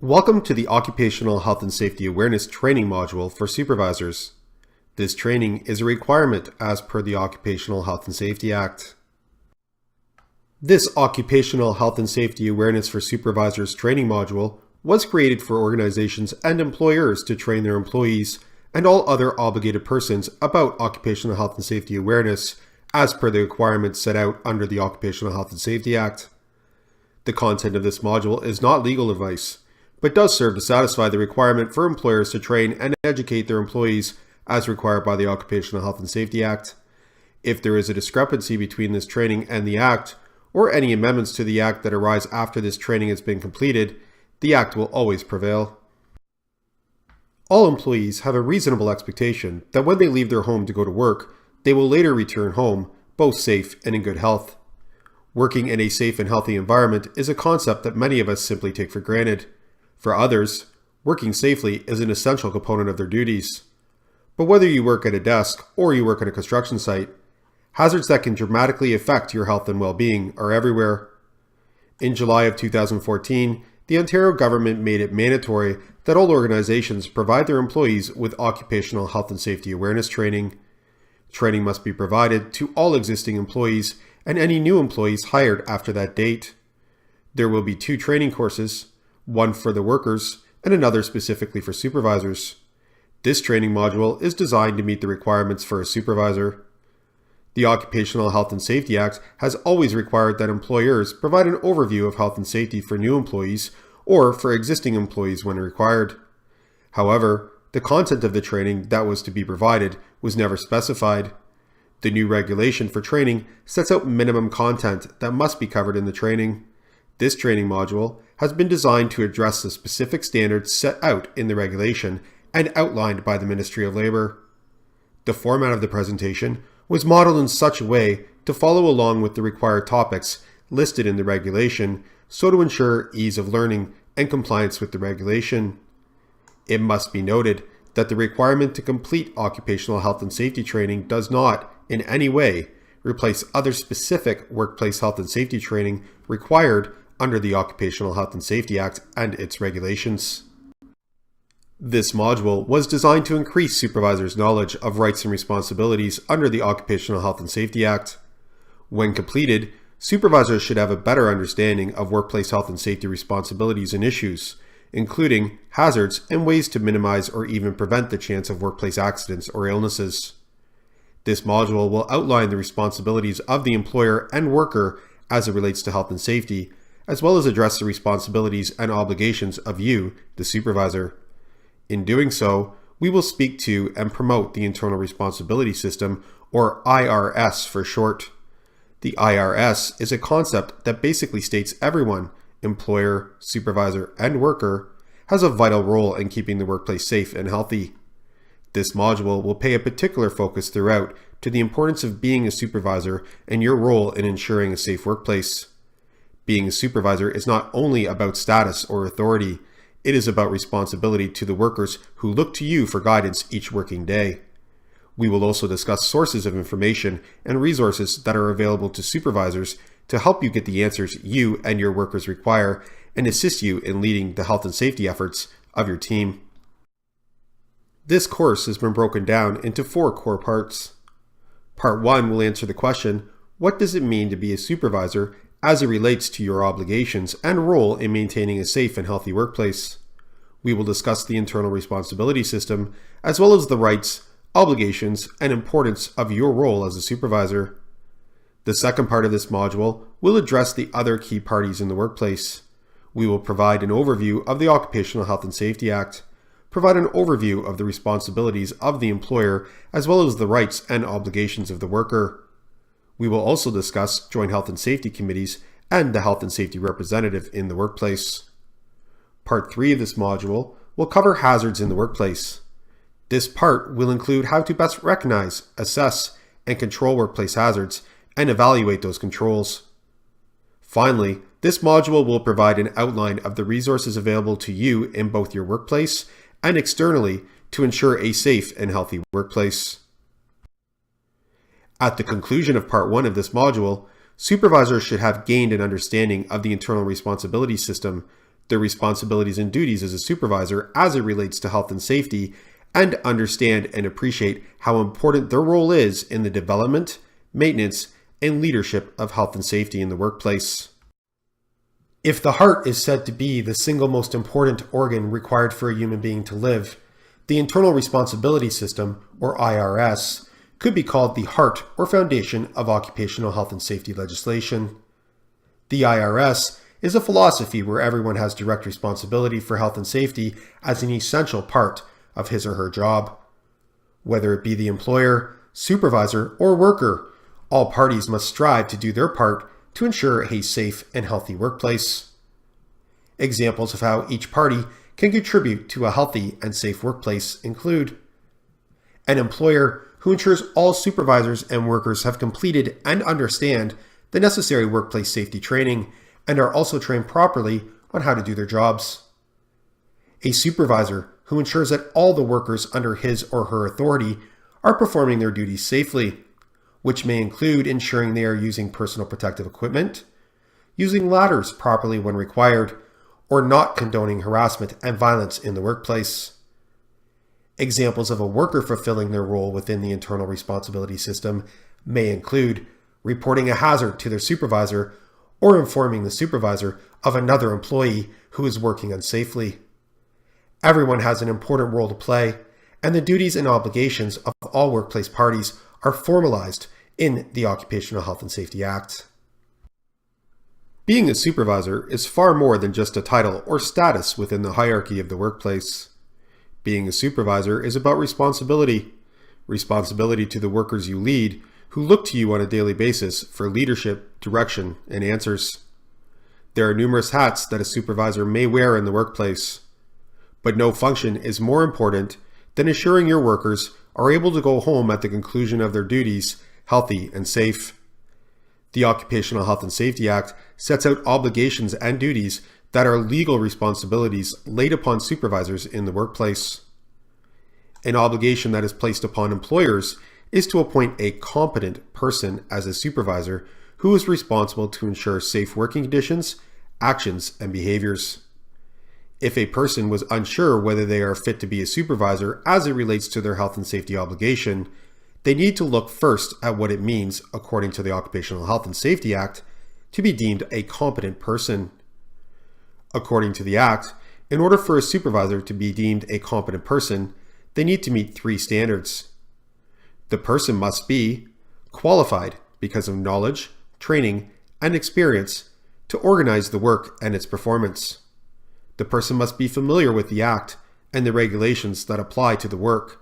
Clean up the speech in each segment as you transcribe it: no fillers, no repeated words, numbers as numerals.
Welcome to the Occupational Health and Safety Awareness Training module for supervisors. This training is a requirement as per the Occupational Health and Safety Act. This Occupational Health and Safety Awareness for Supervisors training module was created for organizations and employers to train their employees and all other obligated persons about occupational health and safety awareness as per the requirements set out under the Occupational Health and Safety Act. The content of this module is not legal advice, but does serve to satisfy the requirement for employers to train and educate their employees as required by the Occupational Health and Safety Act. If there is a discrepancy between this training and the Act, or any amendments to the Act that arise after this training has been completed, the Act will always prevail. All employees have a reasonable expectation that when they leave their home to go to work, they will later return home, both safe and in good health. Working in a safe and healthy environment is a concept that many of us simply take for granted. For others, working safely is an essential component of their duties. But whether you work at a desk or you work at a construction site, hazards that can dramatically affect your health and well-being are everywhere. In July of 2014, the Ontario government made it mandatory that all organizations provide their employees with occupational health and safety awareness training. Training must be provided to all existing employees and any new employees hired after that date. There will be 2 training courses, one for the workers and another specifically for supervisors. This training module is designed to meet the requirements for a supervisor. The Occupational Health and Safety Act has always required that employers provide an overview of health and safety for new employees or for existing employees when required. However, the content of the training that was to be provided was never specified. The new regulation for training sets out minimum content that must be covered in the training. This training module has been designed to address the specific standards set out in the regulation and outlined by the Ministry of Labour. The format of the presentation was modeled in such a way to follow along with the required topics listed in the regulation, so to ensure ease of learning and compliance with the regulation. It must be noted that the requirement to complete occupational health and safety training does not, in any way, replace other specific workplace health and safety training required under the Occupational Health and Safety Act and its regulations. This module was designed to increase supervisors' knowledge of rights and responsibilities under the Occupational Health and Safety Act. When completed, supervisors should have a better understanding of workplace health and safety responsibilities and issues, including hazards and ways to minimize or even prevent the chance of workplace accidents or illnesses. This module will outline the responsibilities of the employer and worker as it relates to health and safety, as well as address the responsibilities and obligations of you, the supervisor. In doing so, we will speak to and promote the Internal Responsibility System, or IRS for short. The IRS is a concept that basically states everyone, employer, supervisor, and worker, has a vital role in keeping the workplace safe and healthy. This module will pay a particular focus throughout to the importance of being a supervisor and your role in ensuring a safe workplace. Being a supervisor is not only about status or authority, it is about responsibility to the workers who look to you for guidance each working day. We will also discuss sources of information and resources that are available to supervisors to help you get the answers you and your workers require and assist you in leading the health and safety efforts of your team. This course has been broken down into 4 core parts. Part 1 will answer the question, what does it mean to be a supervisor as it relates to your obligations and role in maintaining a safe and healthy workplace? We will discuss the Internal Responsibility System, as well as the rights, obligations, and importance of your role as a supervisor. The second part of this module will address the other key parties in the workplace. We will provide an overview of the Occupational Health and Safety Act, provide an overview of the responsibilities of the employer, as well as the rights and obligations of the worker. We will also discuss joint health and safety committees and the health and safety representative in the workplace. Part 3 of this module will cover hazards in the workplace. This part will include how to best recognize, assess, and control workplace hazards and evaluate those controls. Finally, this module will provide an outline of the resources available to you in both your workplace and externally to ensure a safe and healthy workplace. At the conclusion of Part 1 of this module, supervisors should have gained an understanding of the Internal Responsibility System, their responsibilities and duties as a supervisor as it relates to health and safety, and understand and appreciate how important their role is in the development, maintenance, and leadership of health and safety in the workplace. If the heart is said to be the single most important organ required for a human being to live, the Internal Responsibility System, or IRS, could be called the heart or foundation of occupational health and safety legislation. The IRS is a philosophy where everyone has direct responsibility for health and safety as an essential part of his or her job. Whether it be the employer, supervisor, or worker, all parties must strive to do their part to ensure a safe and healthy workplace. Examples of how each party can contribute to a healthy and safe workplace include an employer who ensures all supervisors and workers have completed and understand the necessary workplace safety training and are also trained properly on how to do their jobs. A supervisor who ensures that all the workers under his or her authority are performing their duties safely, which may include ensuring they are using personal protective equipment, using ladders properly when required, or not condoning harassment and violence in the workplace. Examples of a worker fulfilling their role within the internal responsibility system may include reporting a hazard to their supervisor or informing the supervisor of another employee who is working unsafely. Everyone has an important role to play, and the duties and obligations of all workplace parties are formalized in the Occupational Health and Safety Act. Being a supervisor is far more than just a title or status within the hierarchy of the workplace. Being a supervisor is about responsibility. Responsibility to the workers you lead, who look to you on a daily basis for leadership, direction, and answers. There are numerous hats that a supervisor may wear in the workplace, but no function is more important than ensuring your workers are able to go home at the conclusion of their duties healthy and safe. The Occupational Health and Safety Act sets out obligations and duties that are legal responsibilities laid upon supervisors in the workplace. An obligation that is placed upon employers is to appoint a competent person as a supervisor who is responsible to ensure safe working conditions, actions, and behaviors. If a person was unsure whether they are fit to be a supervisor as it relates to their health and safety obligation, they need to look first at what it means, according to the Occupational Health and Safety Act, to be deemed a competent person. According to the Act, in order for a supervisor to be deemed a competent person, they need to meet 3 standards. The person must be qualified because of knowledge, training, and experience to organize the work and its performance. The person must be familiar with the Act and the regulations that apply to the work,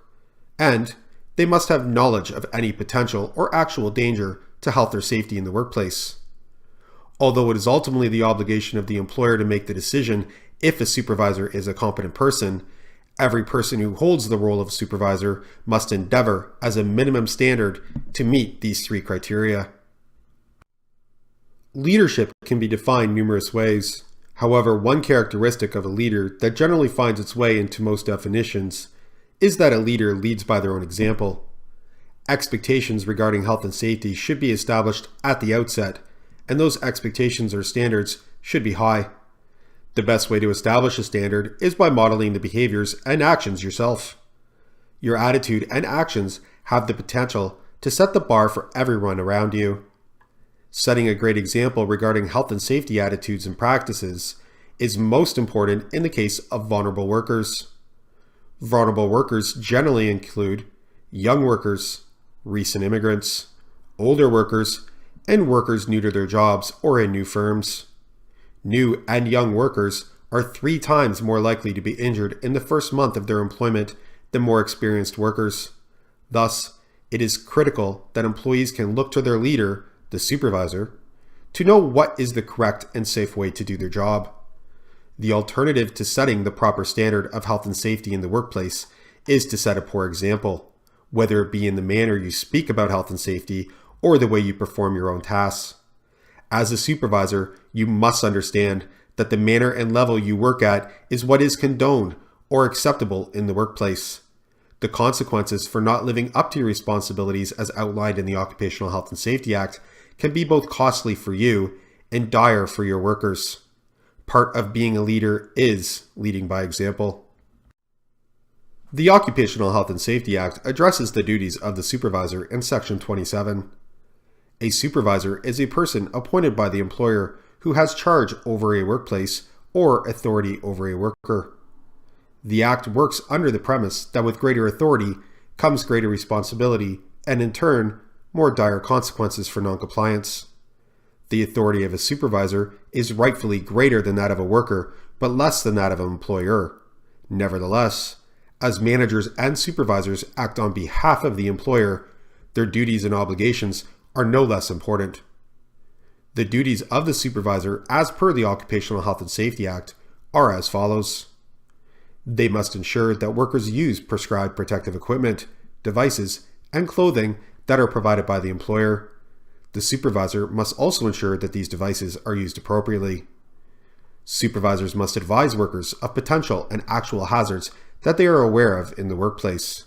and they must have knowledge of any potential or actual danger to health or safety in the workplace. Although it is ultimately the obligation of the employer to make the decision if a supervisor is a competent person, every person who holds the role of supervisor must endeavor as a minimum standard to meet these 3 criteria. Leadership can be defined numerous ways. However, one characteristic of a leader that generally finds its way into most definitions is that a leader leads by their own example. Expectations regarding health and safety should be established at the outset, and those expectations or standards should be high. The best way to establish a standard is by modeling the behaviors and actions yourself. Your attitude and actions have the potential to set the bar for everyone around you. Setting a great example regarding health and safety attitudes and practices is most important in the case of vulnerable workers. Vulnerable workers generally include young workers, recent immigrants, older workers, and workers new to their jobs or in new firms. New and young workers are 3 times more likely to be injured in the first month of their employment than more experienced workers. Thus, it is critical that employees can look to their leader, the supervisor, to know what is the correct and safe way to do their job. The alternative to setting the proper standard of health and safety in the workplace is to set a poor example, whether it be in the manner you speak about health and safety or the way you perform your own tasks. As a supervisor, you must understand that the manner and level you work at is what is condoned or acceptable in the workplace. The consequences for not living up to your responsibilities as outlined in the Occupational Health and Safety Act can be both costly for you and dire for your workers. Part of being a leader is leading by example. The Occupational Health and Safety Act addresses the duties of the supervisor in Section 27. A supervisor is a person appointed by the employer who has charge over a workplace or authority over a worker. The Act works under the premise that with greater authority comes greater responsibility and, in turn, more dire consequences for noncompliance. The authority of a supervisor is rightfully greater than that of a worker, but less than that of an employer. Nevertheless, as managers and supervisors act on behalf of the employer, their duties and obligations are no less important. The duties of the supervisor, as per the Occupational Health and Safety Act, are as follows. They must ensure that workers use prescribed protective equipment, devices, and clothing that are provided by the employer. The supervisor must also ensure that these devices are used appropriately. Supervisors must advise workers of potential and actual hazards that they are aware of in the workplace.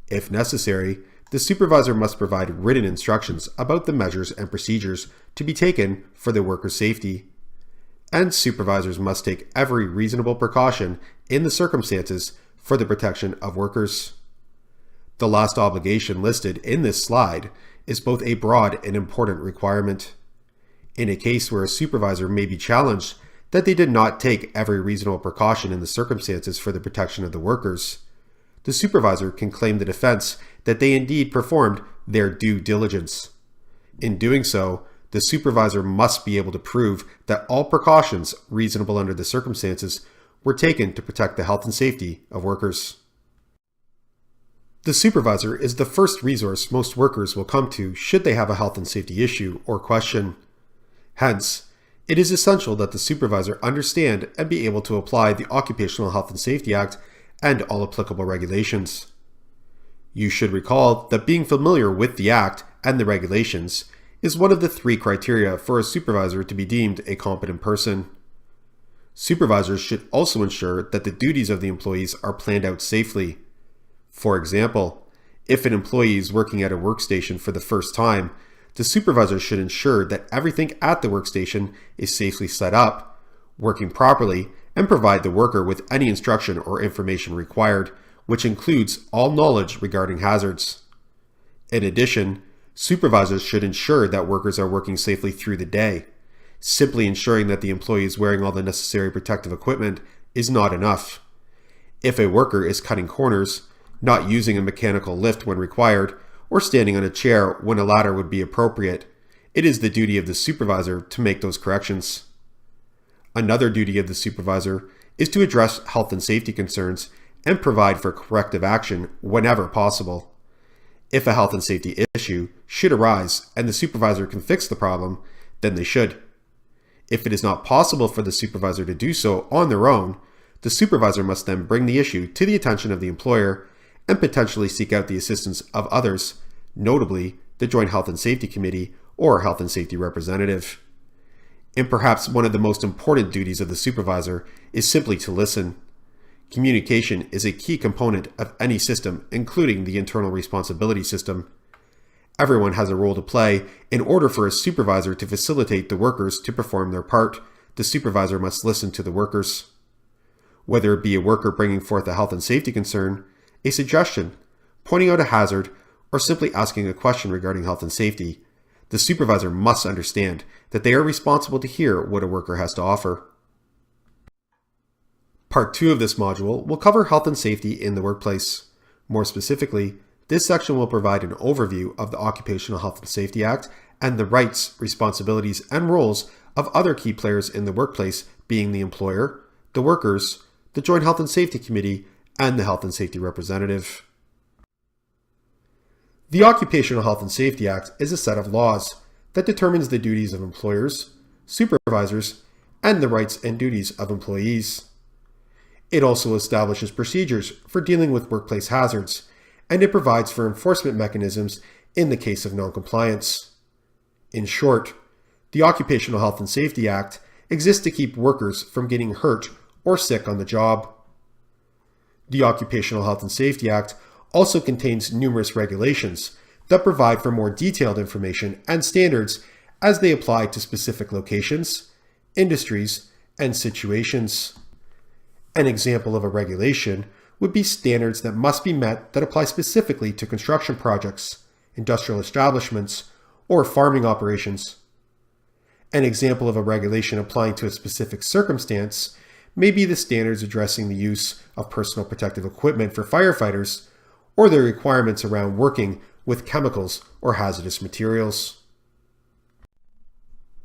If necessary, the supervisor must provide written instructions about the measures and procedures to be taken for the worker's safety. And supervisors must take every reasonable precaution in the circumstances for the protection of workers. The last obligation listed in this slide is both a broad and important requirement. In a case where a supervisor may be challenged that they did not take every reasonable precaution in the circumstances for the protection of the workers, the supervisor can claim the defense that they indeed performed their due diligence. In doing so, the supervisor must be able to prove that all precautions reasonable under the circumstances were taken to protect the health and safety of workers. The supervisor is the first resource most workers will come to should they have a health and safety issue or question. Hence, it is essential that the supervisor understand and be able to apply the Occupational Health and Safety Act and all applicable regulations. You should recall that being familiar with the Act and the regulations is one of the 3 criteria for a supervisor to be deemed a competent person. Supervisors should also ensure that the duties of the employees are planned out safely. For example, if an employee is working at a workstation for the first time, the supervisor should ensure that everything at the workstation is safely set up, working properly, and provide the worker with any instruction or information required, which includes all knowledge regarding hazards. In addition, supervisors should ensure that workers are working safely through the day. Simply ensuring that the employee is wearing all the necessary protective equipment is not enough. If a worker is cutting corners, not using a mechanical lift when required, or standing on a chair when a ladder would be appropriate, it is the duty of the supervisor to make those corrections. Another duty of the supervisor is to address health and safety concerns and provide for corrective action whenever possible. If a health and safety issue should arise and the supervisor can fix the problem, then they should. If it is not possible for the supervisor to do so on their own, the supervisor must then bring the issue to the attention of the employer and potentially seek out the assistance of others, notably the Joint Health and Safety Committee or Health and Safety Representative. And perhaps one of the most important duties of the supervisor is simply to listen. Communication is a key component of any system, including the internal responsibility system. Everyone has a role to play. In order for a supervisor to facilitate the workers to perform their part, the supervisor must listen to the workers. Whether it be a worker bringing forth a health and safety concern, a suggestion, pointing out a hazard, or simply asking a question regarding health and safety, the supervisor must understand that they are responsible to hear what a worker has to offer. Part 2 of this module will cover health and safety in the workplace. More specifically, this section will provide an overview of the Occupational Health and Safety Act and the rights, responsibilities, and roles of other key players in the workplace, being the employer, the workers, the Joint Health and Safety Committee, and the Health and Safety Representative. The Occupational Health and Safety Act is a set of laws that determines the duties of employers, supervisors, and the rights and duties of employees. It also establishes procedures for dealing with workplace hazards, and it provides for enforcement mechanisms in the case of noncompliance. In short, the Occupational Health and Safety Act exists to keep workers from getting hurt or sick on the job. The Occupational Health and Safety Act also contains numerous regulations that provide for more detailed information and standards as they apply to specific locations, industries, and situations. An example of a regulation would be standards that must be met that apply specifically to construction projects, industrial establishments, or farming operations. An example of a regulation applying to a specific circumstance may be the standards addressing the use of personal protective equipment for firefighters, or the requirements around working with chemicals or hazardous materials.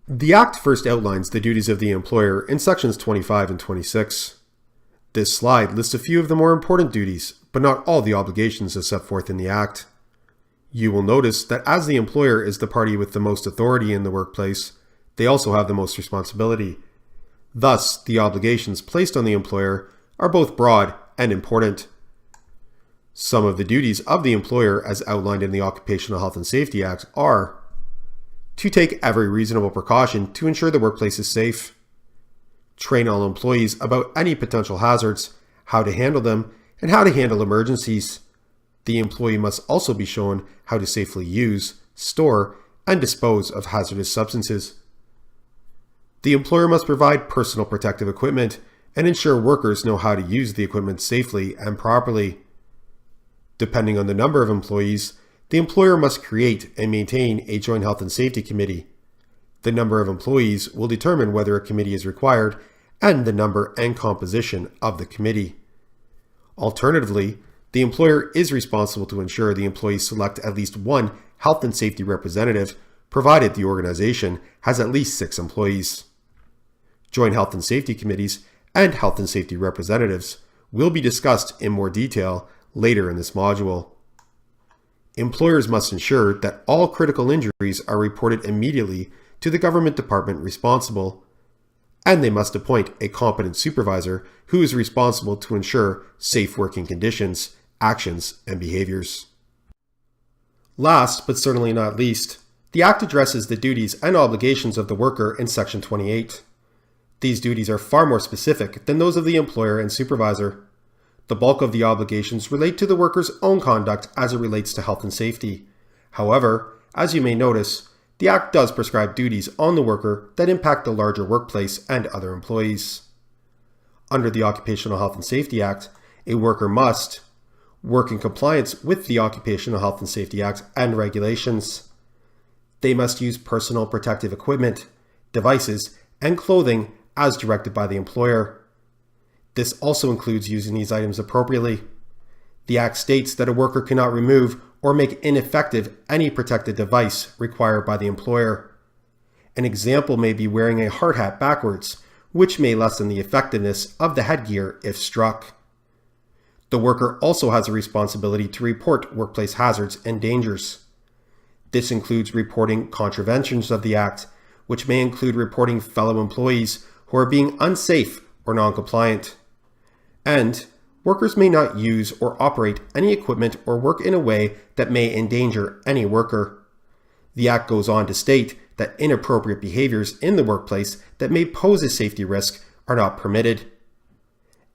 The Act first outlines the duties of the employer in sections 25 and 26. This slide lists a few of the more important duties, but not all the obligations as set forth in the Act. You will notice that as the employer is the party with the most authority in the workplace, they also have the most responsibility. Thus, the obligations placed on the employer are both broad and important. Some of the duties of the employer as outlined in the Occupational Health and Safety Act are: to take every reasonable precaution to ensure the workplace is safe, train all employees about any potential hazards, how to handle them, and how to handle emergencies. The employee must also be shown how to safely use, store, and dispose of hazardous substances. The employer must provide personal protective equipment and ensure workers know how to use the equipment safely and properly. Depending on the number of employees, the employer must create and maintain a Joint Health and Safety Committee. The number of employees will determine whether a committee is required and the number and composition of the committee. Alternatively, the employer is responsible to ensure the employees select at least one health and safety representative, provided the organization has at least 6 employees. Joint Health and Safety Committees and Health and Safety Representatives will be discussed in more detail later in this module. Employers must ensure that all critical injuries are reported immediately to the government department responsible, and they must appoint a competent supervisor who is responsible to ensure safe working conditions, actions, and behaviors. Last, but certainly not least, the Act addresses the duties and obligations of the worker in Section 28. These duties are far more specific than those of the employer and supervisor. The bulk of the obligations relate to the worker's own conduct as it relates to health and safety. However, as you may notice, the Act does prescribe duties on the worker that impact the larger workplace and other employees. Under the Occupational Health and Safety Act, a worker must work in compliance with the Occupational Health and Safety Act and regulations. They must use personal protective equipment, devices, and clothing as directed by the employer. This also includes using these items appropriately. The Act states that a worker cannot remove or make ineffective any protected device required by the employer. An example may be wearing a hard hat backwards, which may lessen the effectiveness of the headgear if struck. The worker also has a responsibility to report workplace hazards and dangers. This includes reporting contraventions of the Act, which may include reporting fellow employees who are being unsafe or non-compliant. And workers may not use or operate any equipment or work in a way that may endanger any worker. The Act goes on to state that inappropriate behaviors in the workplace that may pose a safety risk are not permitted.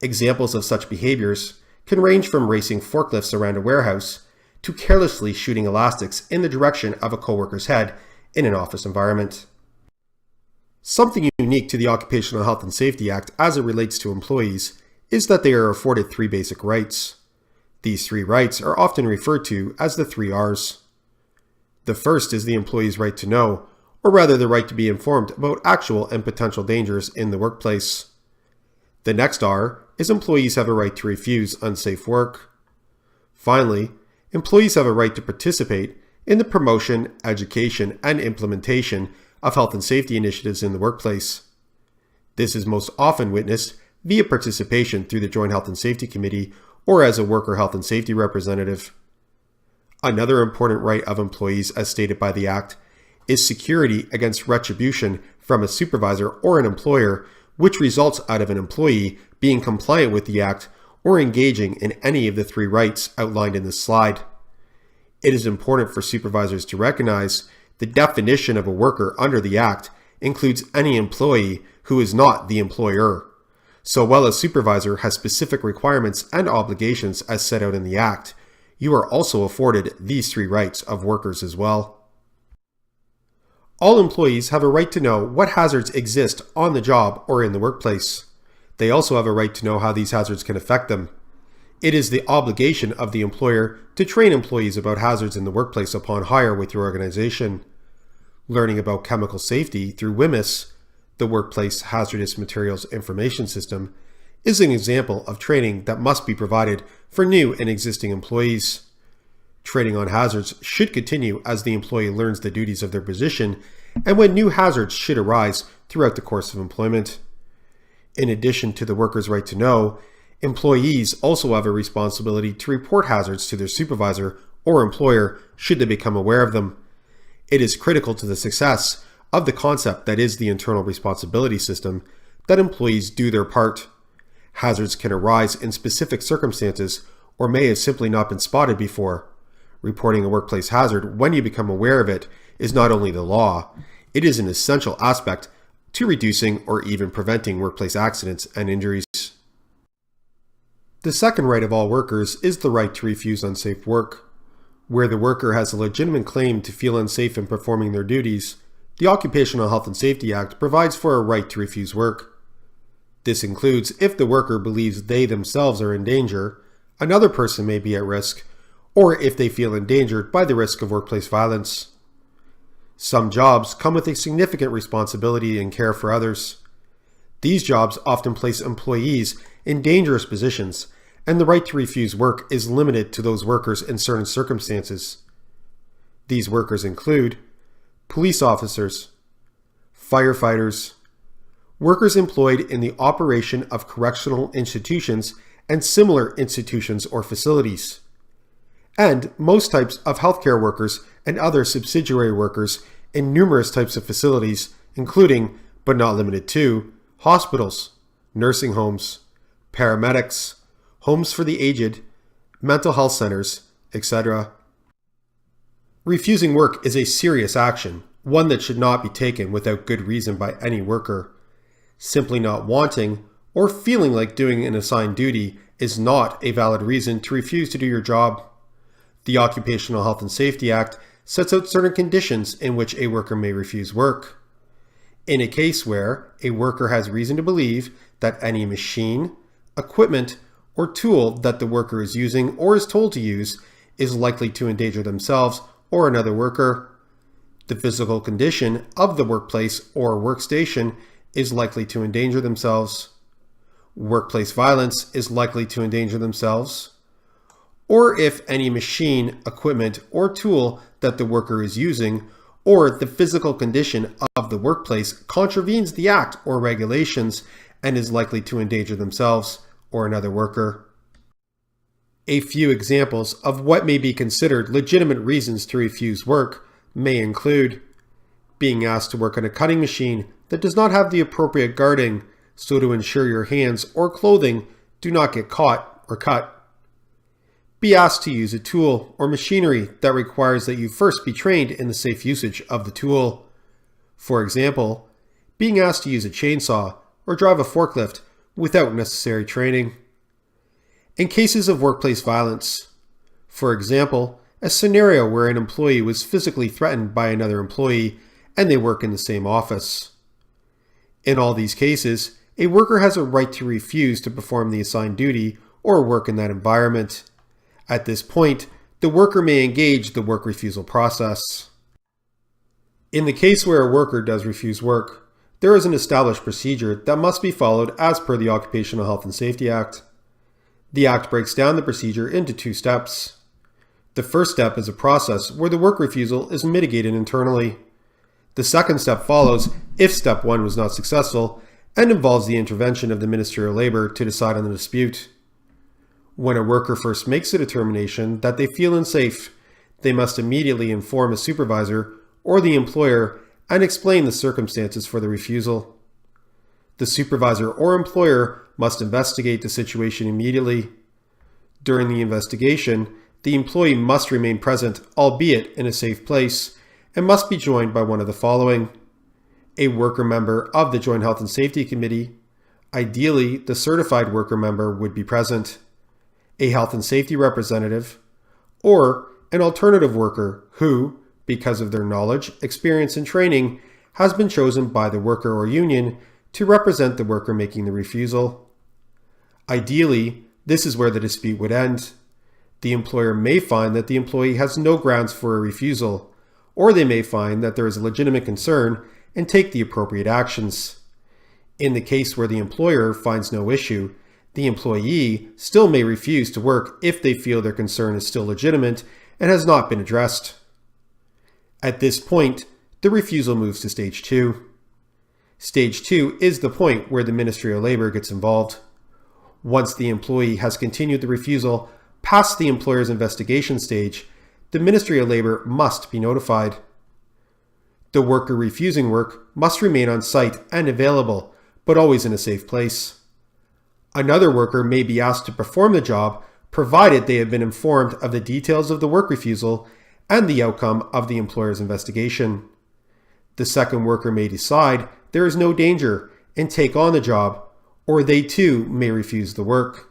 Examples of such behaviors can range from racing forklifts around a warehouse to carelessly shooting elastics in the direction of a coworker's head in an office environment. Something unique to the Occupational Health and Safety Act as it relates to employees is that they are afforded 3 basic rights. These 3 rights are often referred to as the 3 R's. The first is the employee's right to know, or rather the right to be informed about actual and potential dangers in the workplace. The next R is employees have a right to refuse unsafe work. Finally, employees have a right to participate in the promotion, education, and implementation of health and safety initiatives in the workplace. This is most often witnessed via participation through the Joint Health and Safety Committee or as a worker health and safety representative. Another important right of employees as stated by the Act is security against retribution from a supervisor or an employer, which results out of an employee being compliant with the Act or engaging in any of the 3 rights outlined in this slide. It is important for supervisors to recognize the definition of a worker under the Act includes any employee who is not the employer. So while a supervisor has specific requirements and obligations as set out in the Act, you are also afforded these 3 rights of workers as well. All employees have a right to know what hazards exist on the job or in the workplace. They also have a right to know how these hazards can affect them. It is the obligation of the employer to train employees about hazards in the workplace upon hire with your organization. Learning about chemical safety through WHMIS, the Workplace Hazardous Materials Information System, is an example of training that must be provided for new and existing employees. Training on hazards should continue as the employee learns the duties of their position and when new hazards should arise throughout the course of employment. In addition to the worker's right to know, employees also have a responsibility to report hazards to their supervisor or employer should they become aware of them. It is critical to the success of the concept that is the internal responsibility system that employees do their part. Hazards can arise in specific circumstances or may have simply not been spotted before. Reporting a workplace hazard when you become aware of it is not only the law, it is an essential aspect to reducing or even preventing workplace accidents and injuries. The second right of all workers is the right to refuse unsafe work. Where the worker has a legitimate claim to feel unsafe in performing their duties, the Occupational Health and Safety Act provides for a right to refuse work. This includes if the worker believes they themselves are in danger, another person may be at risk, or if they feel endangered by the risk of workplace violence. Some jobs come with a significant responsibility and care for others. These jobs often place employees in dangerous positions, and the right to refuse work is limited to those workers in certain circumstances. These workers include police officers, firefighters, workers employed in the operation of correctional institutions and similar institutions or facilities, and most types of healthcare workers and other subsidiary workers in numerous types of facilities, including, but not limited to, hospitals, nursing homes, paramedics, homes for the aged, mental health centers, etc. Refusing work is a serious action, one that should not be taken without good reason by any worker. Simply not wanting or feeling like doing an assigned duty is not a valid reason to refuse to do your job. The Occupational Health and Safety Act sets out certain conditions in which a worker may refuse work. In a case where a worker has reason to believe that any machine, equipment, or tool that the worker is using or is told to use is likely to endanger themselves or another worker, the physical condition of the workplace or workstation is likely to endanger themselves, workplace violence is likely to endanger themselves, or if any machine, equipment, or tool that the worker is using or the physical condition of the workplace contravenes the act or regulations and is likely to endanger themselves or another worker. A few examples of what may be considered legitimate reasons to refuse work may include being asked to work on a cutting machine that does not have the appropriate guarding so to ensure your hands or clothing do not get caught or cut. Be asked to use a tool or machinery that requires that you first be trained in the safe usage of the tool. For example, being asked to use a chainsaw or drive a forklift without necessary training. In cases of workplace violence, for example, a scenario where an employee was physically threatened by another employee and they work in the same office. In all these cases, a worker has a right to refuse to perform the assigned duty or work in that environment. At this point, the worker may engage the work refusal process. In the case where a worker does refuse work, there is an established procedure that must be followed as per the Occupational Health and Safety Act. The Act breaks down the procedure into 2 steps. The first step is a process where the work refusal is mitigated internally. The second step follows if step 1 was not successful and involves the intervention of the Ministry of Labor to decide on the dispute. When a worker first makes a determination that they feel unsafe, they must immediately inform a supervisor or the employer and explain the circumstances for the refusal. The supervisor or employer must investigate the situation immediately. During the investigation, the employee must remain present, albeit in a safe place, and must be joined by one of the following: a worker member of the Joint Health and Safety Committee. Ideally, the certified worker member would be present, a health and safety representative, or an alternative worker who, because of their knowledge, experience, and training, has been chosen by the worker or union to represent the worker making the refusal. Ideally, this is where the dispute would end. The employer may find that the employee has no grounds for a refusal, or they may find that there is a legitimate concern and take the appropriate actions. In the case where the employer finds no issue, the employee still may refuse to work if they feel their concern is still legitimate and has not been addressed. At this point, the refusal moves to Stage 2. Stage 2 is the point where the Ministry of Labour gets involved. Once the employee has continued the refusal past the employer's investigation stage, the Ministry of Labour must be notified. The worker refusing work must remain on site and available, but always in a safe place. Another worker may be asked to perform the job provided they have been informed of the details of the work refusal and the outcome of the employer's investigation. The second worker may decide there is no danger and take on the job, or they too may refuse the work.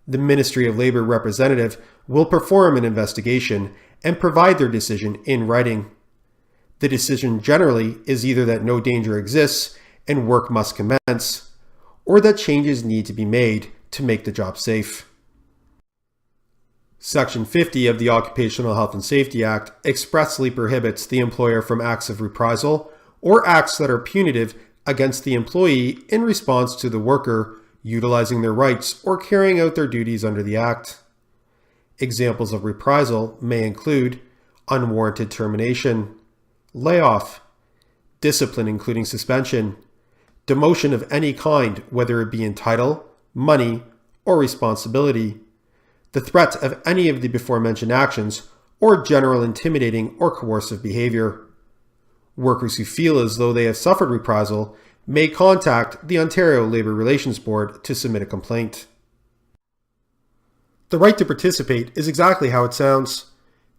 The Ministry of Labour representative will perform an investigation and provide their decision in writing. The decision generally is either that no danger exists and work must commence, or that changes need to be made to make the job safe. Section 50 of the Occupational Health and Safety Act expressly prohibits the employer from acts of reprisal or acts that are punitive against the employee in response to the worker utilizing their rights or carrying out their duties under the Act. Examples of reprisal may include unwarranted termination, layoff, discipline including suspension, demotion of any kind, whether it be in title, money, or responsibility, the threat of any of the before-mentioned actions, or general intimidating or coercive behavior. Workers who feel as though they have suffered reprisal may contact the Ontario Labour Relations Board to submit a complaint. The right to participate is exactly how it sounds.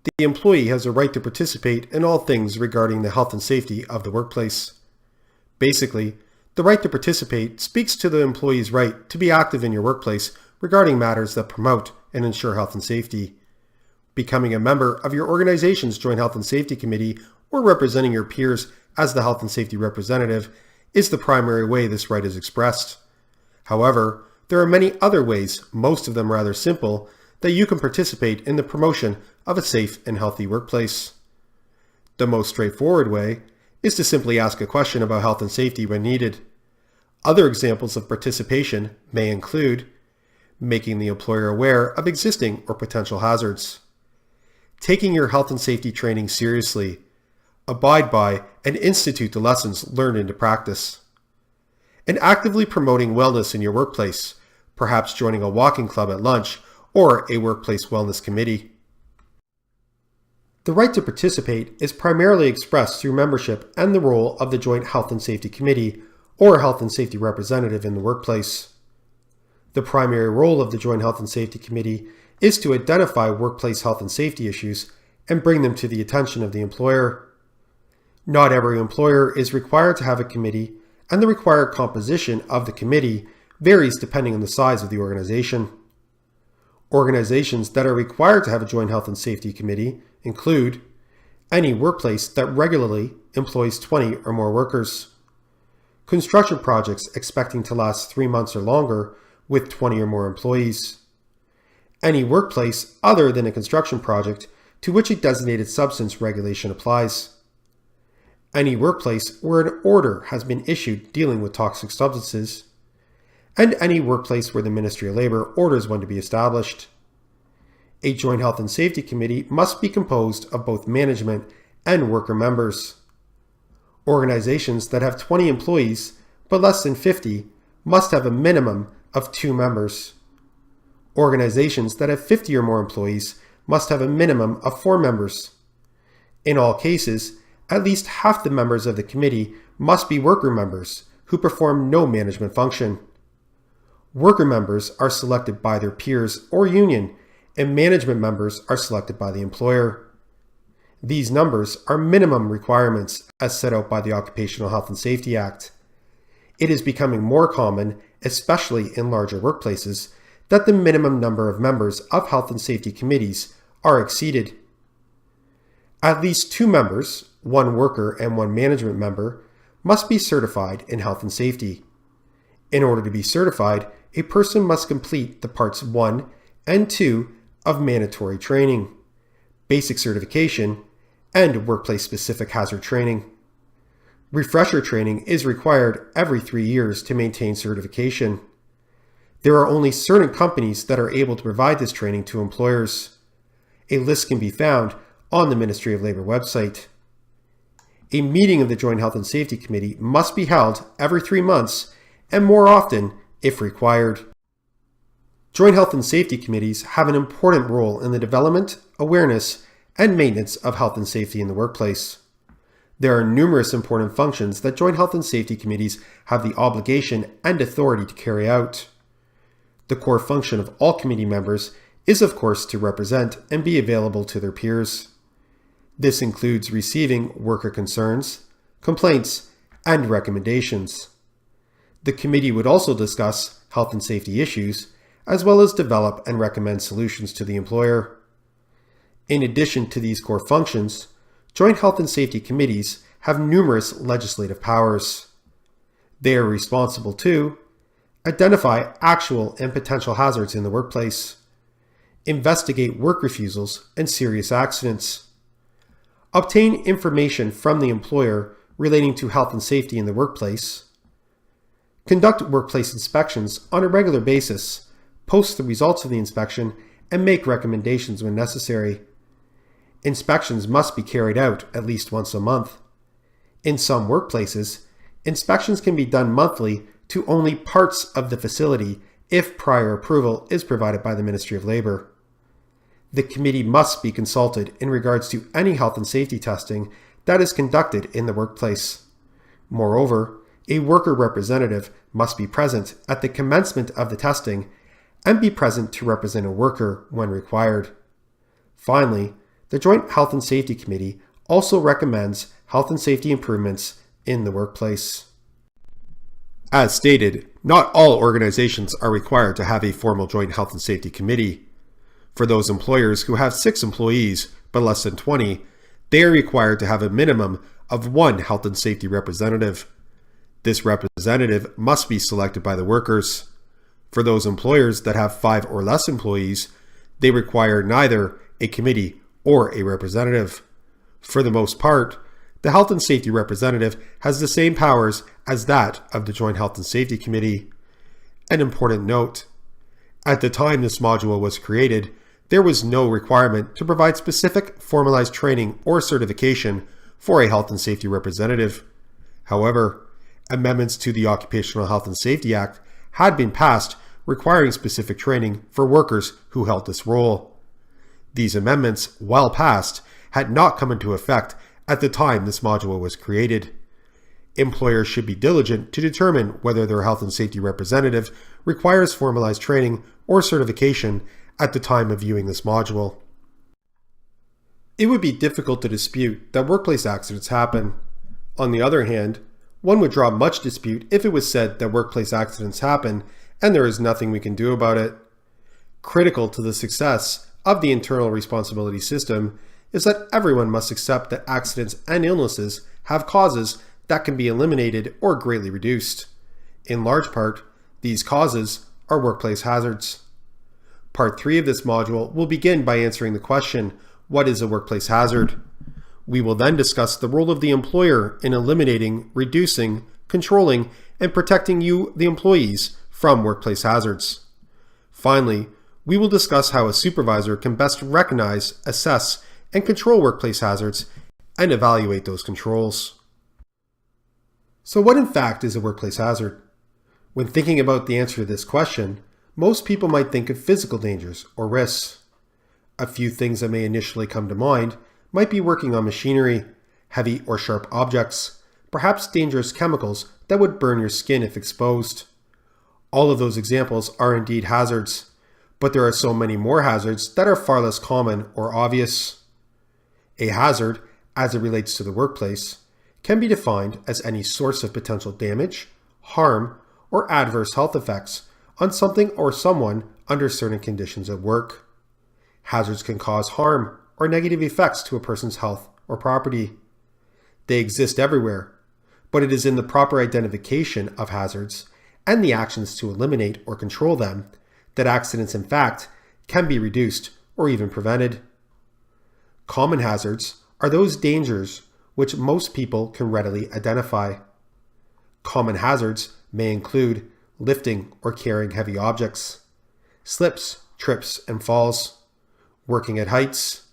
The employee has a right to participate in all things regarding the health and safety of the workplace. Basically, the right to participate speaks to the employee's right to be active in your workplace regarding matters that promote and ensure health and safety. Becoming a member of your organization's Joint Health and Safety Committee or representing your peers as the health and safety representative is the primary way this right is expressed. However, there are many other ways, most of them rather simple, that you can participate in the promotion of a safe and healthy workplace. The most straightforward way is to simply ask a question about health and safety when needed. Other examples of participation may include making the employer aware of existing or potential hazards, taking your health and safety training seriously, abide by and institute the lessons learned into practice, and actively promoting wellness in your workplace, perhaps joining a walking club at lunch or a workplace wellness committee. The right to participate is primarily expressed through membership and the role of the Joint Health and Safety Committee or Health and Safety Representative in the workplace. The primary role of the Joint Health and Safety Committee is to identify workplace health and safety issues and bring them to the attention of the employer. Not every employer is required to have a committee, and the required composition of the committee varies depending on the size of the organization. Organizations that are required to have a Joint Health and Safety Committee include any workplace that regularly employs 20 or more workers, construction projects expecting to last 3 months or longer with 20 or more employees, any workplace other than a construction project to which a designated substance regulation applies, any workplace where an order has been issued dealing with toxic substances, and any workplace where the Ministry of Labour orders one to be established. A Joint Health and Safety Committee must be composed of both management and worker members. Organizations that have 20 employees but less than 50 must have a minimum of 2 members. Organizations that have 50 or more employees must have a minimum of 4 members. In all cases, at least half the members of the committee must be worker members who perform no management function. Worker members are selected by their peers or union, and management members are selected by the employer. These numbers are minimum requirements as set out by the Occupational Health and Safety Act. It is becoming more common, especially in larger workplaces, that the minimum number of members of health and safety committees are exceeded. At least 2 members, 1 worker and 1 management member, must be certified in health and safety. In order to be certified, a person must complete the parts 1 and 2 of mandatory training, basic certification, and workplace-specific hazard training. Refresher training is required every 3 years to maintain certification. There are only certain companies that are able to provide this training to employers. A list can be found on the Ministry of Labor website. A meeting of the Joint Health and Safety Committee must be held every 3 months and more often if required. Joint Health and Safety Committees have an important role in the development, awareness, and maintenance of health and safety in the workplace. There are numerous important functions that Joint Health and Safety Committees have the obligation and authority to carry out. The core function of all committee members is, of course, to represent and be available to their peers. This includes receiving worker concerns, complaints, and recommendations. The committee would also discuss health and safety issues, as well as develop and recommend solutions to the employer. In addition to these core functions, Joint Health and Safety Committees have numerous legislative powers. They are responsible to identify actual and potential hazards in the workplace, investigate work refusals and serious accidents, obtain information from the employer relating to health and safety in the workplace, conduct workplace inspections on a regular basis, post the results of the inspection, and make recommendations when necessary. Inspections must be carried out at least once a month. In some workplaces, inspections can be done monthly to only parts of the facility if prior approval is provided by the Ministry of Labor. The committee must be consulted in regards to any health and safety testing that is conducted in the workplace. Moreover, a worker representative must be present at the commencement of the testing and be present to represent a worker when required. Finally, the Joint Health and Safety Committee also recommends health and safety improvements in the workplace. As stated, not all organizations are required to have a formal Joint Health and Safety Committee. For those employers who have 6 employees but less than 20, they are required to have a minimum of 1 health and safety representative. This representative must be selected by the workers. For those employers that have 5 or less employees, they require neither a committee or a representative. For the most part, the Health and Safety Representative has the same powers as that of the Joint Health and Safety Committee. An important note: at the time this module was created, there was no requirement to provide specific formalized training or certification for a Health and Safety Representative. However, amendments to the Occupational Health and Safety Act had been passed requiring specific training for workers who held this role. These amendments, while passed, had not come into effect at the time this module was created. Employers should be diligent to determine whether their health and safety representative requires formalized training or certification at the time of viewing this module. It would be difficult to dispute that workplace accidents happen. On the other hand, one would draw much dispute if it was said that workplace accidents happen and there is nothing we can do about it. Critical to the success of the internal responsibility system is that everyone must accept that accidents and illnesses have causes that can be eliminated or greatly reduced. In large part, these causes are workplace hazards. Part 3 of this module will begin by answering the question, what is a workplace hazard? We will then discuss the role of the employer in eliminating, reducing, controlling, and protecting you, the employees, from workplace hazards. Finally, we will discuss how a supervisor can best recognize, assess, and control workplace hazards and evaluate those controls. So what in fact is a workplace hazard? When thinking about the answer to this question, most people might think of physical dangers or risks. A few things that may initially come to mind might be working on machinery, heavy or sharp objects, perhaps dangerous chemicals that would burn your skin if exposed. All of those examples are indeed hazards, but there are so many more hazards that are far less common or obvious. A hazard, as it relates to the workplace, can be defined as any source of potential damage, harm, or adverse health effects on something or someone under certain conditions of work. Hazards can cause harm or negative effects to a person's health or property. They exist everywhere, but it is in the proper identification of hazards and the actions to eliminate or control them that accidents in fact can be reduced or even prevented. Common hazards are those dangers which most people can readily identify. Common hazards may include lifting or carrying heavy objects, slips, trips, and falls, working at heights,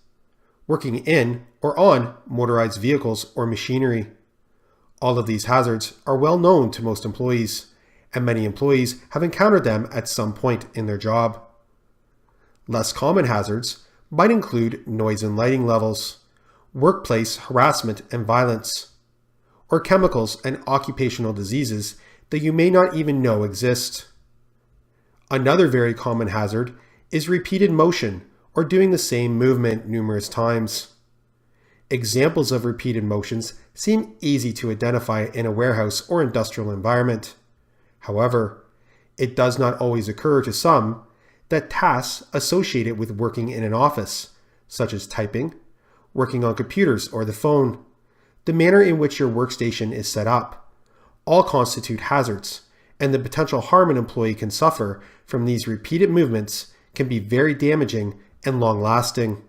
working in or on motorized vehicles or machinery. All of these hazards are well known to most employees, and many employees have encountered them at some point in their job. Less common hazards might include noise and lighting levels, workplace harassment and violence, or chemicals and occupational diseases that you may not even know exist. Another very common hazard is repeated motion or doing the same movement numerous times. Examples of repeated motions seem easy to identify in a warehouse or industrial environment. However, it does not always occur to some that tasks associated with working in an office, such as typing, working on computers or the phone, the manner in which your workstation is set up, all constitute hazards, and the potential harm an employee can suffer from these repeated movements can be very damaging and long-lasting.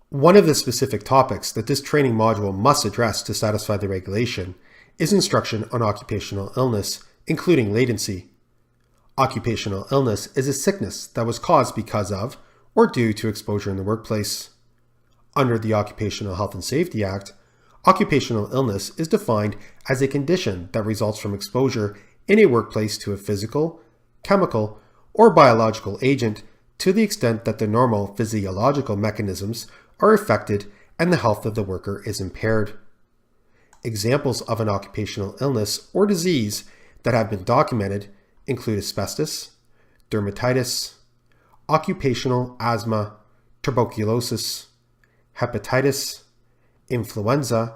One of the specific topics that this training module must address to satisfy the regulation is instruction on occupational illness, including latency. Occupational illness is a sickness that was caused because of or due to exposure in the workplace. Under the Occupational Health and Safety Act, occupational illness is defined as a condition that results from exposure in a workplace to a physical, chemical, or biological agent to the extent that the normal physiological mechanisms are affected and the health of the worker is impaired. Examples of an occupational illness or disease that have been documented include asbestos, dermatitis, occupational asthma, tuberculosis, hepatitis, influenza,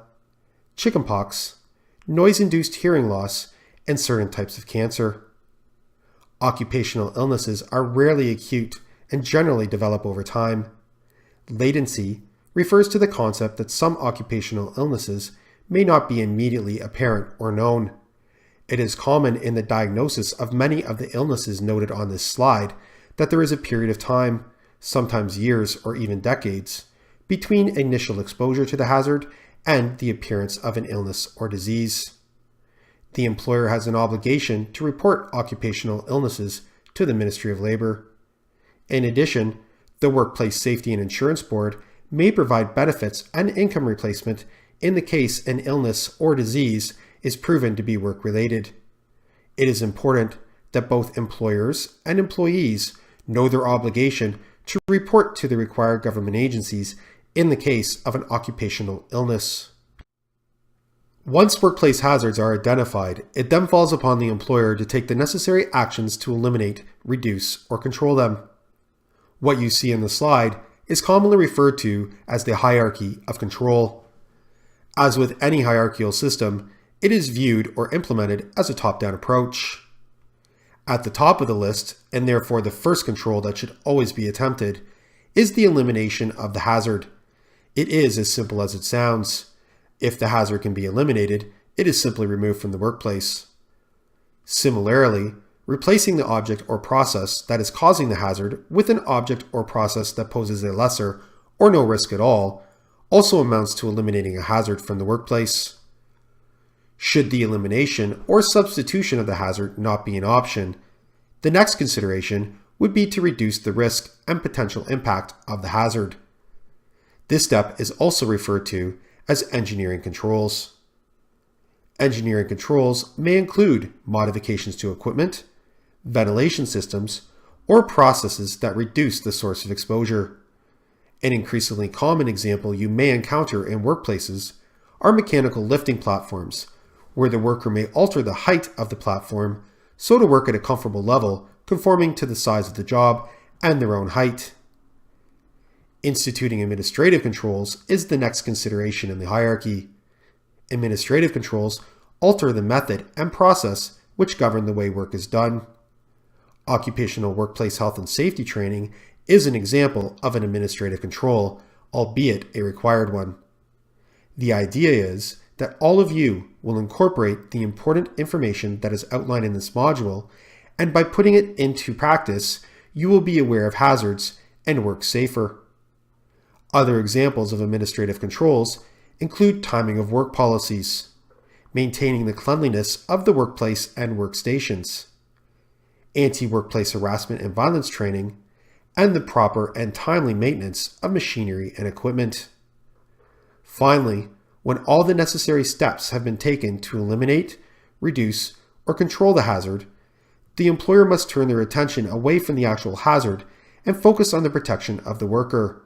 chickenpox, noise-induced hearing loss, and certain types of cancer. Occupational illnesses are rarely acute and generally develop over time. Latency refers to the concept that some occupational illnesses may not be immediately apparent or known. It is common in the diagnosis of many of the illnesses noted on this slide that there is a period of time, sometimes years or even decades, between initial exposure to the hazard and the appearance of an illness or disease. The employer has an obligation to report occupational illnesses to the Ministry of Labor. In addition, the Workplace Safety and Insurance Board may provide benefits and income replacement in the case an illness or disease is proven to be work-related. It is important that both employers and employees know their obligation to report to the required government agencies in the case of an occupational illness. Once workplace hazards are identified, it then falls upon the employer to take the necessary actions to eliminate, reduce, or control them. What you see in the slide is commonly referred to as the hierarchy of control. As with any hierarchical system, it is viewed or implemented as a top-down approach. At the top of the list, and therefore the first control that should always be attempted, is the elimination of the hazard. It is as simple as it sounds. If the hazard can be eliminated, it is simply removed from the workplace. Similarly, replacing the object or process that is causing the hazard with an object or process that poses a lesser or no risk at all also amounts to eliminating a hazard from the workplace. Should the elimination or substitution of the hazard not be an option, the next consideration would be to reduce the risk and potential impact of the hazard. This step is also referred to as engineering controls. Engineering controls may include modifications to equipment, ventilation systems, or processes that reduce the source of exposure. An increasingly common example you may encounter in workplaces are mechanical lifting platforms, where the worker may alter the height of the platform so to work at a comfortable level conforming to the size of the job and their own height. Instituting administrative controls is the next consideration in the hierarchy. Administrative controls alter the method and process which govern the way work is done. Occupational workplace health and safety training is an example of an administrative control, albeit a required one. The idea is that all of you will incorporate the important information that is outlined in this module, and by putting it into practice, you will be aware of hazards and work safer. Other examples of administrative controls include timing of work policies, maintaining the cleanliness of the workplace and workstations, anti-workplace harassment and violence training, and the proper and timely maintenance of machinery and equipment. Finally, when all the necessary steps have been taken to eliminate, reduce, or control the hazard, the employer must turn their attention away from the actual hazard and focus on the protection of the worker.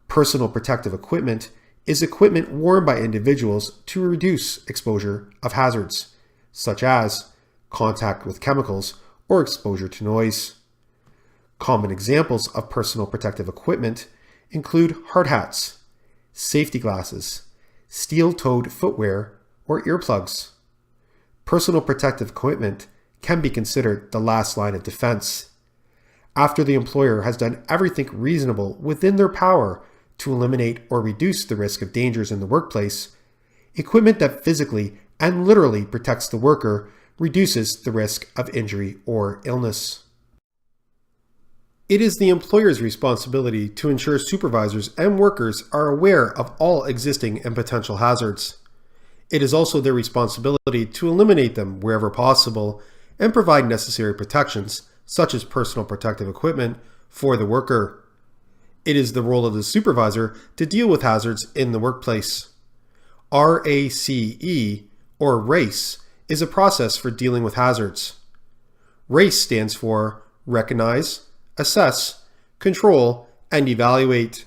Personal protective equipment is equipment worn by individuals to reduce exposure of hazards, such as contact with chemicals or exposure to noise. Common examples of personal protective equipment include hard hats, safety glasses, steel-toed footwear, or earplugs. Personal protective equipment can be considered the last line of defense. After the employer has done everything reasonable within their power to eliminate or reduce the risk of dangers in the workplace, equipment that physically and literally protects the worker reduces the risk of injury or illness. It is the employer's responsibility to ensure supervisors and workers are aware of all existing and potential hazards. It is also their responsibility to eliminate them wherever possible and provide necessary protections, such as personal protective equipment, for the worker. It is the role of the supervisor to deal with hazards in the workplace. RACE, or RACE, is a process for dealing with hazards. RACE stands for Recognize, Assess, Control, and Evaluate.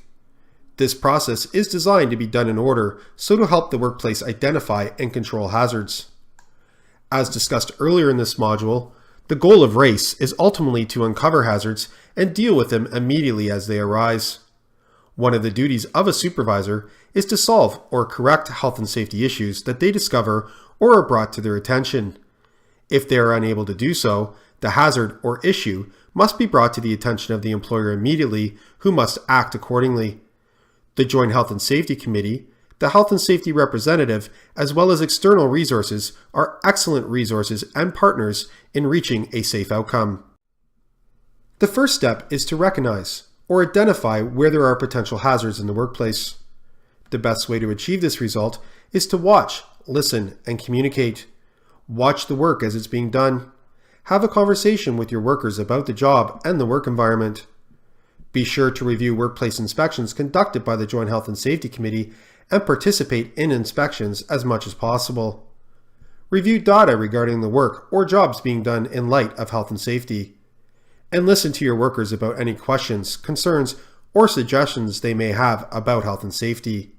This process is designed to be done in order so to help the workplace identify and control hazards. As discussed earlier in this module, the goal of RACE is ultimately to uncover hazards and deal with them immediately as they arise. One of the duties of a supervisor is to solve or correct health and safety issues that they discover or are brought to their attention. If they are unable to do so, the hazard or issue must be brought to the attention of the employer immediately, who must act accordingly. The Joint Health and Safety Committee, the Health and Safety Representative, as well as external resources are excellent resources and partners in reaching a safe outcome. The first step is to recognize or identify where there are potential hazards in the workplace. The best way to achieve this result is to watch, listen, and communicate. Watch the work as it's being done. Have a conversation with your workers about the job and the work environment. Be sure to review workplace inspections conducted by the Joint Health and Safety Committee and participate in inspections as much as possible. Review data regarding the work or jobs being done in light of health and safety. And listen to your workers about any questions, concerns, or suggestions they may have about health and safety.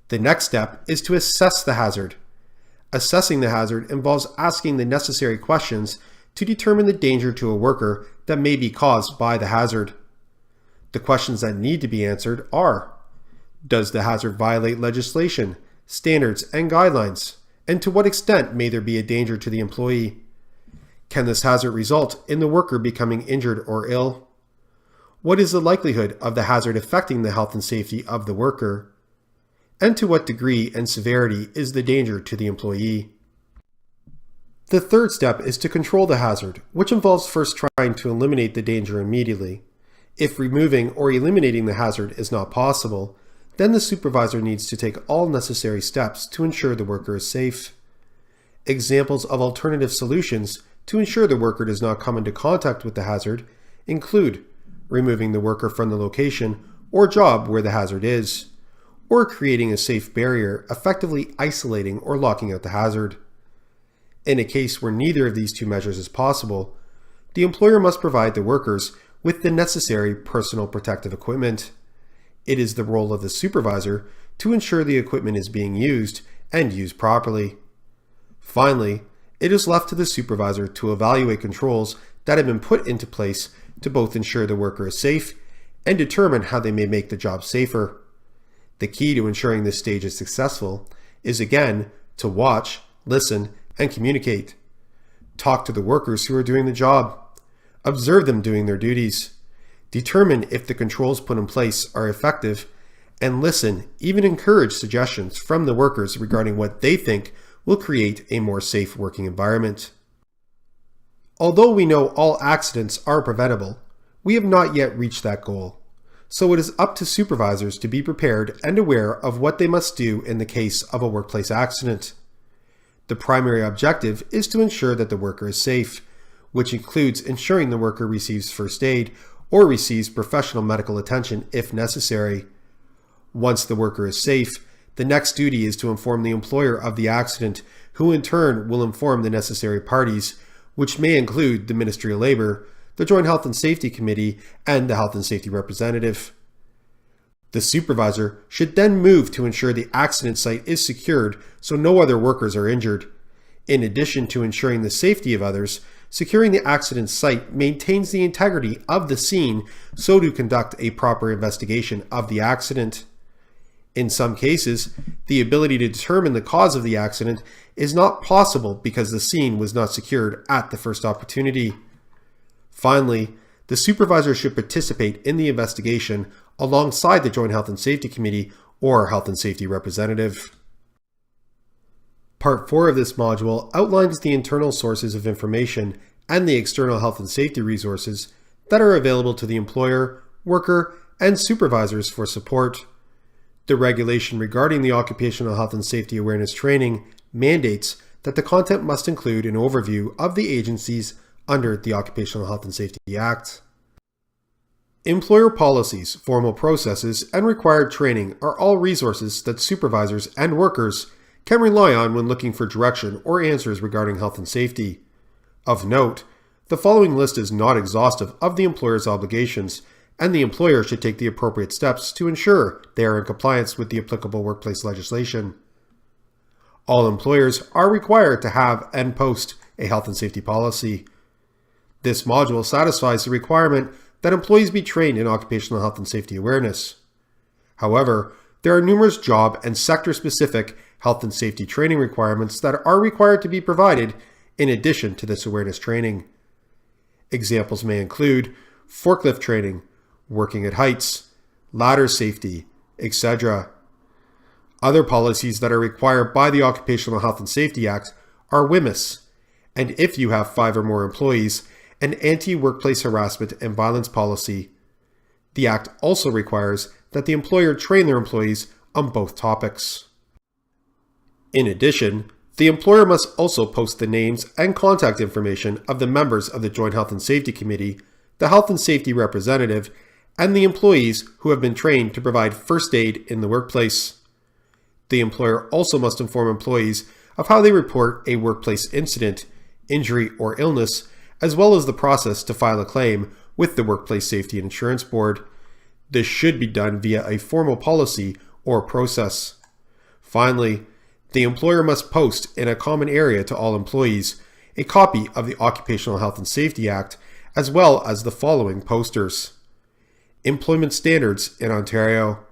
The next step is to assess the hazard. Assessing the hazard involves asking the necessary questions to determine the danger to a worker that may be caused by the hazard. The questions that need to be answered are: does the hazard violate legislation, standards, and guidelines? And to what extent may there be a danger to the employee? Can this hazard result in the worker becoming injured or ill? What is the likelihood of the hazard affecting the health and safety of the worker? And to what degree and severity is the danger to the employee? The third step is to control the hazard, which involves first trying to eliminate the danger immediately. If removing or eliminating the hazard is not possible, then the supervisor needs to take all necessary steps to ensure the worker is safe. Examples of alternative solutions to ensure the worker does not come into contact with the hazard include removing the worker from the location or job where the hazard is, or creating a safe barrier, effectively isolating or locking out the hazard. In a case where neither of these two measures is possible, the employer must provide the workers with the necessary personal protective equipment. It is the role of the supervisor to ensure the equipment is being used and used properly. Finally, it is left to the supervisor to evaluate controls that have been put into place to both ensure the worker is safe and determine how they may make the job safer. The key to ensuring this stage is successful is again to watch, listen, and communicate. Talk to the workers who are doing the job. Observe them doing their duties. determine if the controls put in place are effective, and listen, even encourage suggestions from the workers regarding what they think will create a more safe working environment. Although we know all accidents are preventable, we have not yet reached that goal. So it is up to supervisors to be prepared and aware of what they must do in the case of a workplace accident. The primary objective is to ensure that the worker is safe, which includes ensuring the worker receives first aid or receives professional medical attention if necessary. Once the worker is safe, the next duty is to inform the employer of the accident, who in turn will inform the necessary parties, which may include the Ministry of Labour, the Joint Health and Safety Committee, and the Health and Safety Representative. The supervisor should then move to ensure the accident site is secured so no other workers are injured. In addition to ensuring the safety of others, securing the accident site maintains the integrity of the scene so to conduct a proper investigation of the accident. In some cases, the ability to determine the cause of the accident is not possible because the scene was not secured at the first opportunity. Finally, the supervisor should participate in the investigation alongside the Joint Health and Safety Committee or Health and Safety Representative. Part 4 of this module outlines the internal sources of information and the external health and safety resources that are available to the employer, worker, and supervisors for support. The regulation regarding the occupational health and safety awareness training mandates that the content must include an overview of the agencies under the Occupational Health and Safety Act. Employer policies, formal processes, and required training are all resources that supervisors and workers can rely on when looking for direction or answers regarding health and safety. Of note, the following list is not exhaustive of the employer's obligations, and the employer should take the appropriate steps to ensure they are in compliance with the applicable workplace legislation. All employers are required to have and post a health and safety policy. This module satisfies the requirement that employees be trained in occupational health and safety awareness. However, there are numerous job and sector-specific health and safety training requirements that are required to be provided in addition to this awareness training. Examples may include forklift training, working at heights, ladder safety, etc. Other policies that are required by the Occupational Health and Safety Act are WHMIS, and if you have 5 or more employees, an anti-workplace harassment and violence policy. The Act also requires that the employer train their employees on both topics. In addition, the employer must also post the names and contact information of the members of the Joint Health and Safety Committee, the Health and Safety Representative, and the employees who have been trained to provide first aid in the workplace. The employer also must inform employees of how they report a workplace incident, injury, or illness, as well as the process to file a claim with the Workplace Safety and Insurance Board. This should be done via a formal policy or process. Finally, the employer must post in a common area to all employees a copy of the Occupational Health and Safety Act, as well as the following posters: Employment Standards in Ontario,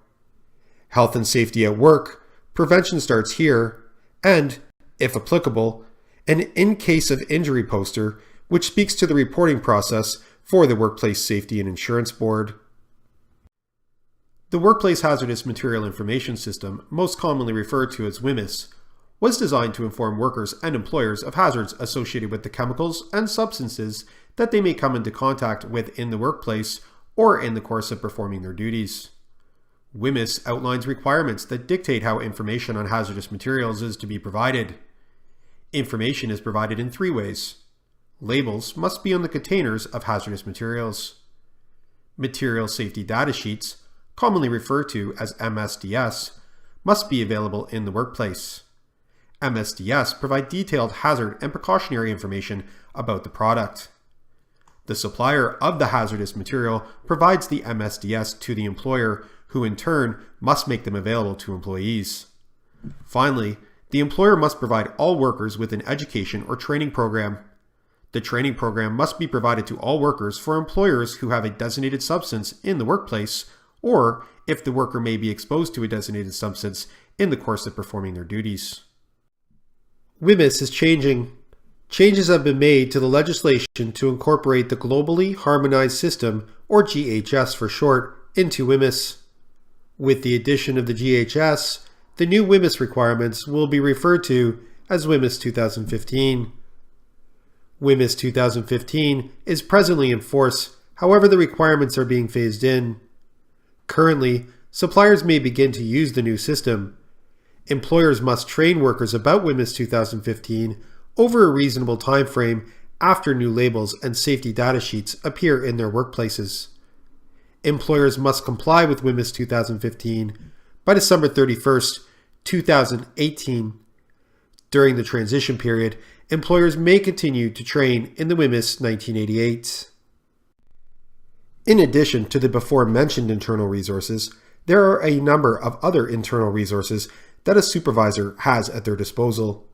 Health and Safety at Work, Prevention Starts Here, and, if applicable, an In Case of Injury poster, which speaks to the reporting process for the Workplace Safety and Insurance Board. The Workplace Hazardous Material Information System, most commonly referred to as WHMIS, was designed to inform workers and employers of hazards associated with the chemicals and substances that they may come into contact with in the workplace or in the course of performing their duties. WHMIS outlines requirements that dictate how information on hazardous materials is to be provided. Information is provided in 3 ways. Labels must be on the containers of hazardous materials. Material safety data sheets, commonly referred to as MSDS, must be available in the workplace. MSDS provide detailed hazard and precautionary information about the product. The supplier of the hazardous material provides the MSDS to the employer, who in turn must make them available to employees. Finally, the employer must provide all workers with an education or training program. The training program must be provided to all workers for employers who have a designated substance in the workplace, or if the worker may be exposed to a designated substance in the course of performing their duties. WHMIS is changing. Changes have been made to the legislation to incorporate the Globally Harmonized System, or GHS for short, into WHMIS. With the addition of the GHS, the new WHMIS requirements will be referred to as WHMIS 2015. WHMIS 2015 is presently in force, however the requirements are being phased in. Currently, suppliers may begin to use the new system. Employers must train workers about WHMIS 2015 over a reasonable time frame after new labels and safety data sheets appear in their workplaces. Employers must comply with WHMIS 2015 by December 31st, 2018. During the transition period, employers may continue to train in the WHMIS 1988. In addition to the before-mentioned internal resources, there are a number of other internal resources that a supervisor has at their disposal.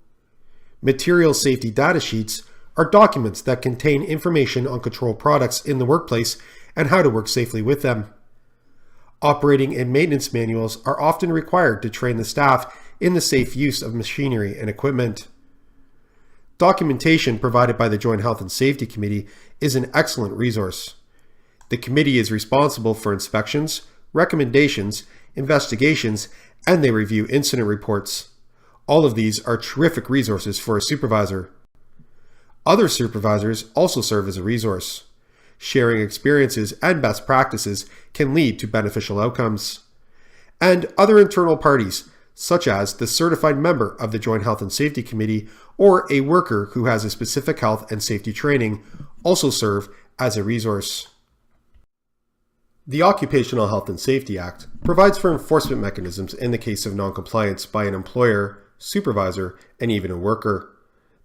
Material safety data sheets are documents that contain information on control products in the workplace and how to work safely with them. Operating and maintenance manuals are often required to train the staff in the safe use of machinery and equipment. Documentation provided by the Joint Health and Safety Committee is an excellent resource. The committee is responsible for inspections, recommendations, investigations, and they review incident reports. All of these are terrific resources for a supervisor. Other supervisors also serve as a resource. Sharing experiences and best practices can lead to beneficial outcomes. And other internal parties, such as the certified member of the Joint Health and Safety Committee or a worker who has a specific health and safety training, also serve as a resource. The Occupational Health and Safety Act provides for enforcement mechanisms in the case of noncompliance by an employer, supervisor, and even a worker.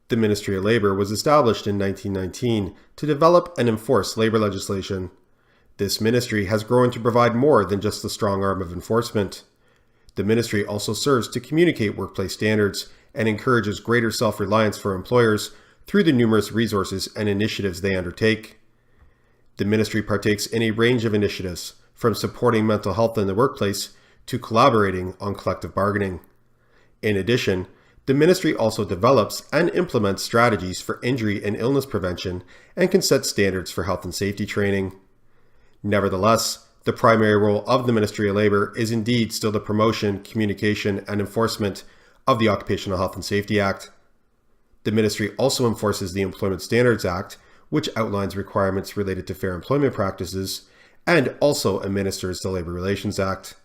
The Ministry of Labor was established in 1919 to develop and enforce labor legislation. This ministry has grown to provide more than just the strong arm of enforcement. The ministry also serves to communicate workplace standards and encourages greater self-reliance for employers through the numerous resources and initiatives they undertake. The ministry partakes in a range of initiatives, from supporting mental health in the workplace to collaborating on collective bargaining. In addition, the ministry also develops and implements strategies for injury and illness prevention and can set standards for health and safety training. Nevertheless, the primary role of the Ministry of Labor is indeed still the promotion, communication, and enforcement of the Occupational Health and Safety Act. The ministry also enforces the Employment Standards Act, which outlines requirements related to fair employment practices, and also administers the Labor Relations Act.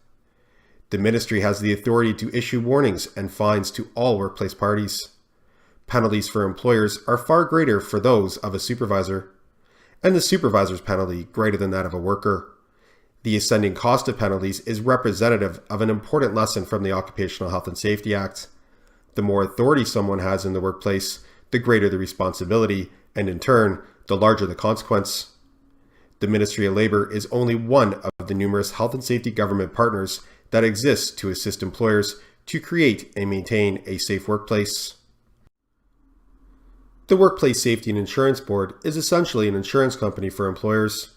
The ministry has the authority to issue warnings and fines to all workplace parties. Penalties for employers are far greater for those of a supervisor, and the supervisor's penalty greater than that of a worker. The ascending cost of penalties is representative of an important lesson from the Occupational Health and Safety Act. The more authority someone has in the workplace, the greater the responsibility, and in turn, the larger the consequence. The Ministry of Labor is only one of the numerous health and safety government partners that exist to assist employers to create and maintain a safe workplace. The Workplace Safety and Insurance Board is essentially an insurance company for employers.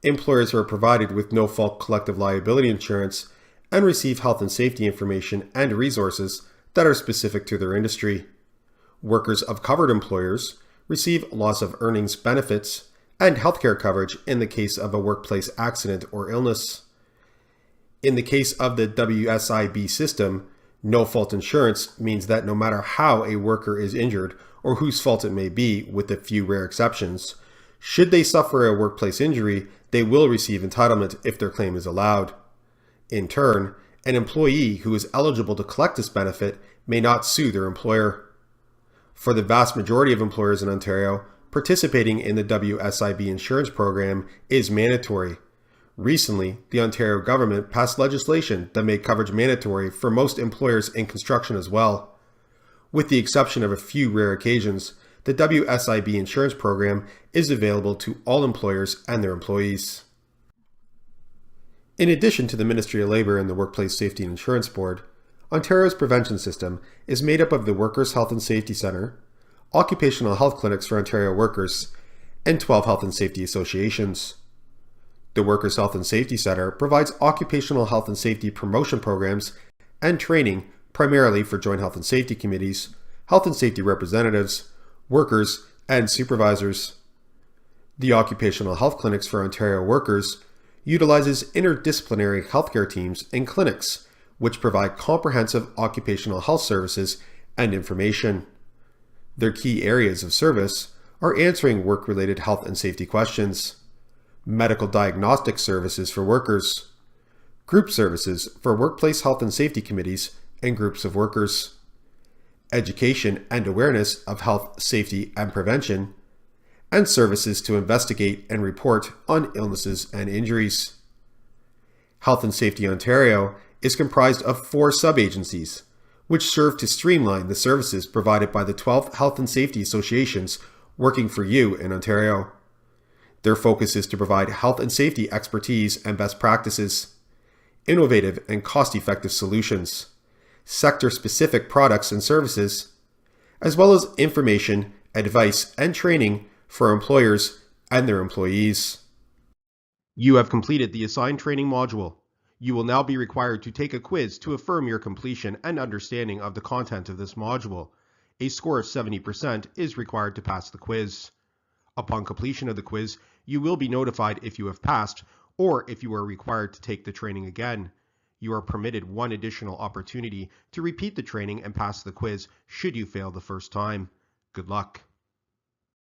Employers are provided with no-fault collective liability insurance and receive health and safety information and resources that are specific to their industry. Workers of covered employers receive loss of earnings benefits and healthcare coverage in the case of a workplace accident or illness. In the case of the WSIB system, no-fault insurance means that no matter how a worker is injured or whose fault it may be, with a few rare exceptions, should they suffer a workplace injury, they will receive entitlement if their claim is allowed. In turn, an employee who is eligible to collect this benefit may not sue their employer. For the vast majority of employers in Ontario, participating in the WSIB insurance program is mandatory. Recently, the Ontario government passed legislation that made coverage mandatory for most employers in construction as well. With the exception of a few rare occasions, the WSIB insurance program is available to all employers and their employees. In addition to the Ministry of Labor and the Workplace Safety and Insurance Board, Ontario's prevention system is made up of the Workers' Health and Safety Centre, occupational health clinics for Ontario workers, and 12 health and safety associations. The Workers' Health and Safety Centre provides occupational health and safety promotion programs and training primarily for Joint Health and Safety Committees, health and safety representatives, workers, and supervisors. The Occupational Health Clinics for Ontario Workers utilizes interdisciplinary healthcare teams and clinics, which provide comprehensive occupational health services and information. Their key areas of service are answering work-related health and safety questions, medical diagnostic services for workers, group services for workplace health and safety committees and groups of workers, education and awareness of health, safety, and prevention, and services to investigate and report on illnesses and injuries. Health and Safety Ontario is comprised of 4 sub-agencies, which serve to streamline the services provided by the 12 health and safety associations working for you in Ontario. Their focus is to provide health and safety expertise and best practices, innovative and cost-effective solutions, sector-specific products and services, as well as information, advice, and training for employers and their employees. You have completed the assigned training module. You will now be required to take a quiz to affirm your completion and understanding of the content of this module. A score of 70% is required to pass the quiz. Upon completion of the quiz, you will be notified if you have passed or if you are required to take the training again. You are permitted 1 additional opportunity to repeat the training and pass the quiz should you fail the first time. Good luck.